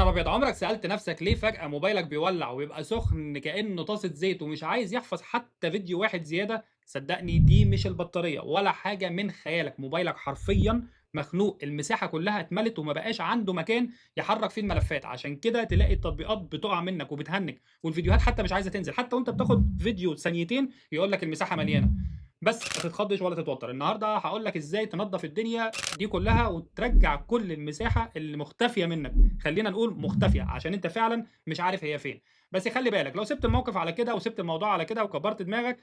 نهار ابيض، عمرك سألت نفسك ليه فجأة موبايلك بيولع ويبقى سخن كأنه طاسة زيت ومش عايز يحفظ حتى فيديو واحد زيادة؟ صدقني دي مش البطارية ولا حاجة من خيالك، موبايلك حرفيا مخنوق، المساحة كلها اتملت وما بقاش عنده مكان يحرك فيه الملفات، عشان كده تلاقي التطبيقات بتقع منك وبتهنج، والفيديوهات حتى مش عايزة تنزل، حتى وانت بتاخد فيديو ثانيتين يقول لك المساحة مليانة. بس ما تتخضش ولا تتوتر، النهارده هقول لك ازاي تنظف الدنيا دي كلها وترجع كل المساحه اللي مختفيه منك، خلينا نقول مختفيه عشان انت فعلا مش عارف هي فين. بس خلي بالك، لو سبت الموقف على كده وسبت الموضوع على كده وكبرت دماغك،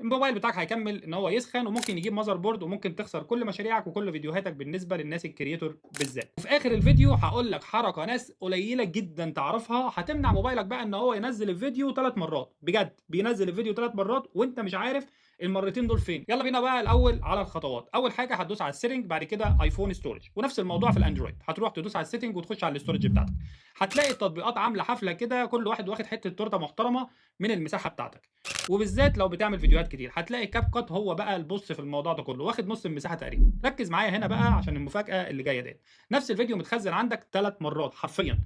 الموبايل بتاعك هيكمل ان هو يسخن وممكن يجيب ماذر بورد وممكن تخسر كل مشاريعك وكل فيديوهاتك بالنسبه للناس الكرييتور بالذات. وفي اخر الفيديو هقول لك حركه ناس قليله جدا تعرفها هتمنع موبايلك بقى ان هو ينزل الفيديو 3 مرات، بجد بينزل الفيديو 3 مرات وانت مش عارف المرتين دول فين. يلا بينا بقى الاول على الخطوات. اول حاجه هتدوس على السيتنج، بعد كده ايفون ستورج، ونفس الموضوع في الاندرويد، هتروح تدوس على السيتنج وتخش على الاستورج بتاعتك. هتلاقي التطبيقات عامله حفله كده، كل واحد واخد حته تورته محترمه من المساحه بتاعتك، وبالذات لو بتعمل فيديوهات كتير هتلاقي كاب كات هو بقى البص في الموضوع ده كله، واخد نص المساحه تقريبا. ركز معايا هنا بقى عشان المفاجاه اللي جايه ديت. نفس الفيديو متخزن عندك 3 مرات حرفيا،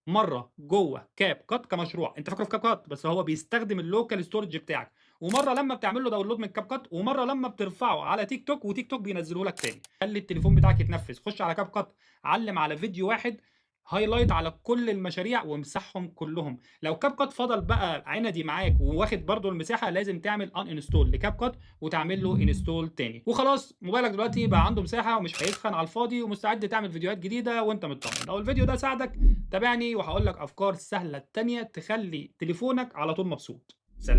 مره جوه كاب كات كمشروع انت فاكره في كاب كات بس هو بيستخدم اللوكال ستورج بتاعك، ومره لما بتعمل له داونلود من كاب كات، ومره لما بترفعه على تيك توك وتيك توك بينزله لك تاني. خلي التليفون بتاعك يتنفس، خش على كاب كات، علم على فيديو واحد، هايلايت على كل المشاريع وامسحهم كلهم. لو كاب كات فضل بقى عندي معاك وواخد برضو المساحه، لازم تعمل ان انستول لكاب كات وتعمل له انستول تاني، وخلاص موبايلك دلوقتي بقى عنده مساحه ومش هيسخن على الفاضي ومستعد تعمل فيديوهات جديده وانت مطمن. لو الفيديو ده ساعدك تابعني وهقول لك افكار سهله تانية تخلي تليفونك على طول مبسوط. سلام.